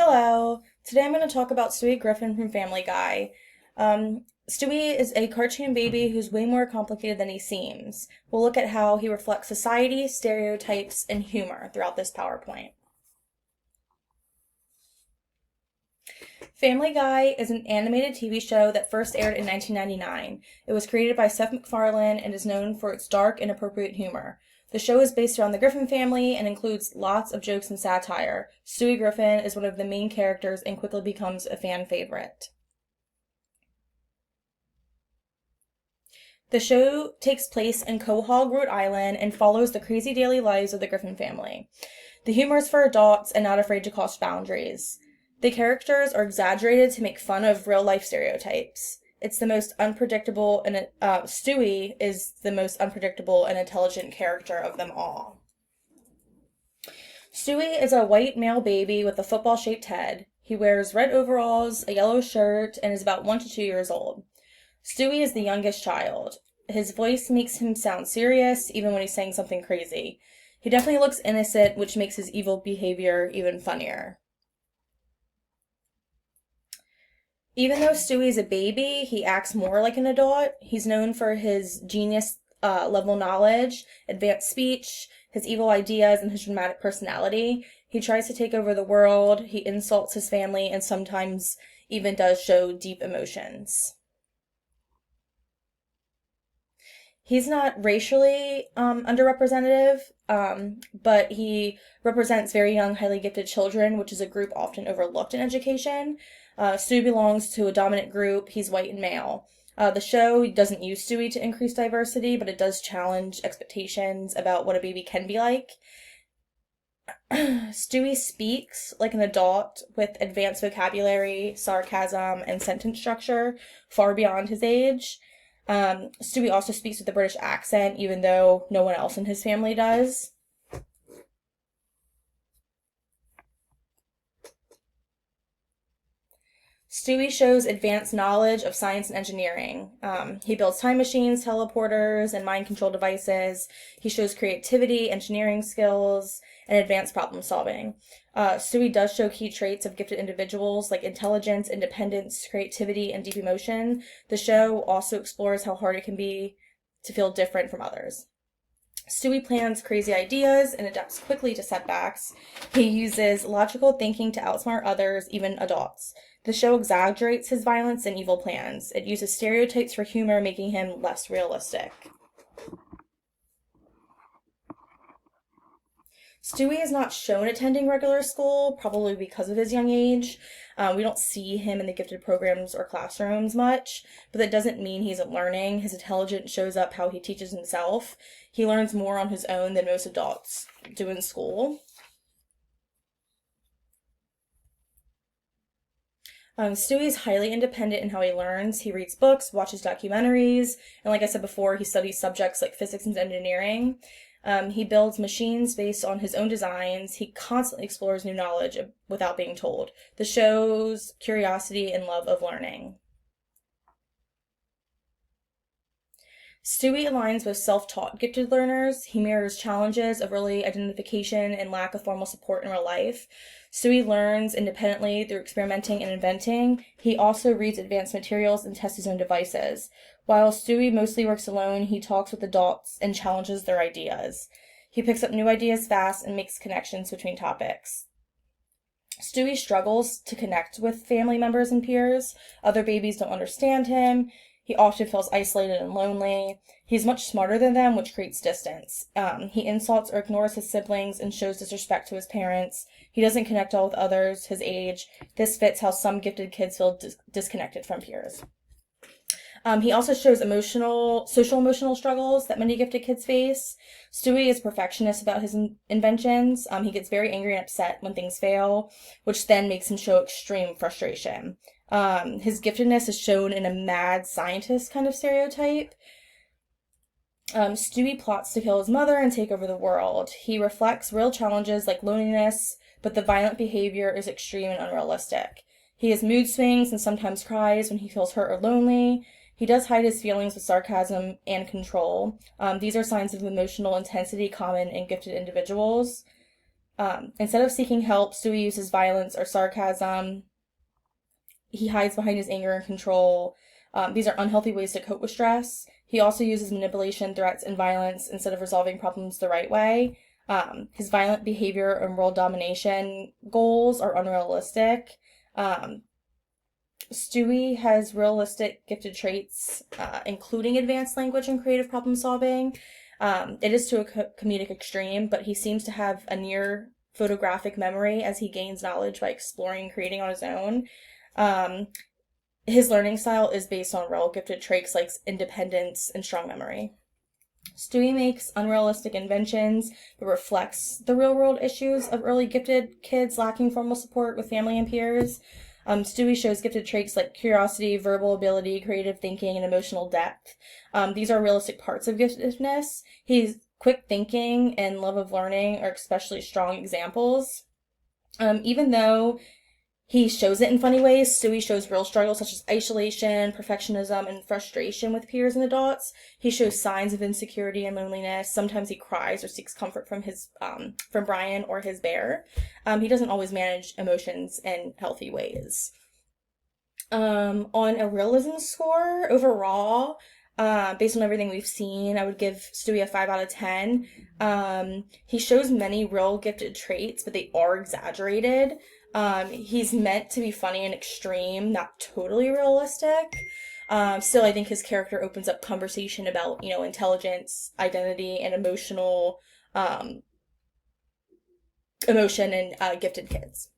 Hello. Today I'm going to talk about Stewie Griffin from Family Guy. Stewie is a cartoon baby who's way more complicated than he seems. We'll look at how he reflects society, stereotypes, and humor throughout this PowerPoint. Family Guy is an animated TV show that first aired in 1999. It was created by Seth MacFarlane and is known for its dark, inappropriate humor. The show is based around the Griffin family and includes lots of jokes and satire. Stewie Griffin is one of the main characters and quickly becomes a fan favorite. The show takes place in Quahog, Rhode Island, and follows the crazy daily lives of the Griffin family. The humor is for adults and not afraid to cross boundaries. The characters are exaggerated to make fun of real-life stereotypes. It's the most unpredictable, and Stewie is the most unpredictable and intelligent character of them all. Stewie is a white male baby with a football-shaped head. He wears red overalls, a yellow shirt, and is about 1 to 2 years old. Stewie is the youngest child. His voice makes him sound serious, even when he's saying something crazy. He definitely looks innocent, which makes his evil behavior even funnier. Even though Stewie is a baby, he acts more like an adult. He's known for his genius level knowledge, advanced speech, his evil ideas, and his dramatic personality. He tries to take over the world, he insults his family, and sometimes even does show deep emotions. He's not racially underrepresented, but he represents very young, highly gifted children, which is a group often overlooked in education. Stewie belongs to a dominant group. He's white and male. The show doesn't use Stewie to increase diversity, but it does challenge expectations about what a baby can be like. Stewie speaks like an adult with advanced vocabulary, sarcasm, and sentence structure far beyond his age. Stewie also speaks with a British accent, even though no one else in his family does. Stewie shows advanced knowledge of science and engineering. He builds time machines, teleporters, and mind control devices. He shows creativity, engineering skills, and advanced problem solving. Stewie does show key traits of gifted individuals like intelligence, independence, creativity, and deep emotion. The show also explores how hard it can be to feel different from others. Stewie plans crazy ideas and adapts quickly to setbacks. He uses logical thinking to outsmart others, even adults. The show exaggerates his violence and evil plans. It uses stereotypes for humor, making him less realistic. Stewie is not shown attending regular school, probably because of his young age. We don't see him in the gifted programs or classrooms much, but that doesn't mean he isn't learning. His intelligence shows up how he teaches himself. He learns more on his own than most adults do in school. Stewie is highly independent in how he learns. He reads books, watches documentaries, and like I said before, he studies subjects like physics and engineering. He builds machines based on his own designs. He constantly explores new knowledge without being told. The show's curiosity and love of learning. Stewie aligns with self-taught gifted learners. He mirrors challenges of early identification and lack of formal support in real life. Stewie learns independently through experimenting and inventing. He also reads advanced materials and tests his own devices. While Stewie mostly works alone, he talks with adults and challenges their ideas. He picks up new ideas fast and makes connections between topics. Stewie struggles to connect with family members and peers. Other babies don't understand him. He often feels isolated and lonely. He's much smarter than them, which creates distance. He insults or ignores his siblings and shows disrespect to his parents. He doesn't connect well with others his age. This fits how some gifted kids feel disconnected from peers. He also shows social emotional struggles that many gifted kids face. Stewie is perfectionist about his inventions. He gets very angry and upset when things fail, which then makes him show extreme frustration. His giftedness is shown in a mad scientist kind of stereotype. Stewie plots to kill his mother and take over the world. He reflects real challenges like loneliness, but the violent behavior is extreme and unrealistic. He has mood swings and sometimes cries when he feels hurt or lonely. He does hide his feelings with sarcasm and control. These are signs of emotional intensity common in gifted individuals. Instead of seeking help, Stewie uses violence or sarcasm. He hides behind his anger and control. These are unhealthy ways to cope with stress. He also uses manipulation, threats, and violence instead of resolving problems the right way. His violent behavior and world domination goals are unrealistic. Stewie has realistic gifted traits, including advanced language and creative problem solving. It is to a comedic extreme, but he seems to have a near photographic memory as he gains knowledge by exploring and creating on his own. His learning style is based on real gifted traits like independence and strong memory. Stewie makes unrealistic inventions but reflects the real world issues of early gifted kids lacking formal support with family and peers. Stewie shows gifted traits like curiosity, verbal ability, creative thinking, and emotional depth. These are realistic parts of giftedness. He's quick thinking and love of learning are especially strong examples. Even though he shows it in funny ways, Stewie shows real struggles such as isolation, perfectionism, and frustration with peers and adults. He shows signs of insecurity and loneliness. Sometimes he cries or seeks comfort from from Brian or his bear. He doesn't always manage emotions in healthy ways. On a realism score, overall, based on everything we've seen, I would give Stewie a 5 out of 10. He shows many real gifted traits, but they are exaggerated. He's meant to be funny and extreme, not totally realistic. Still, I think his character opens up conversation about, intelligence, identity, and emotion and gifted kids.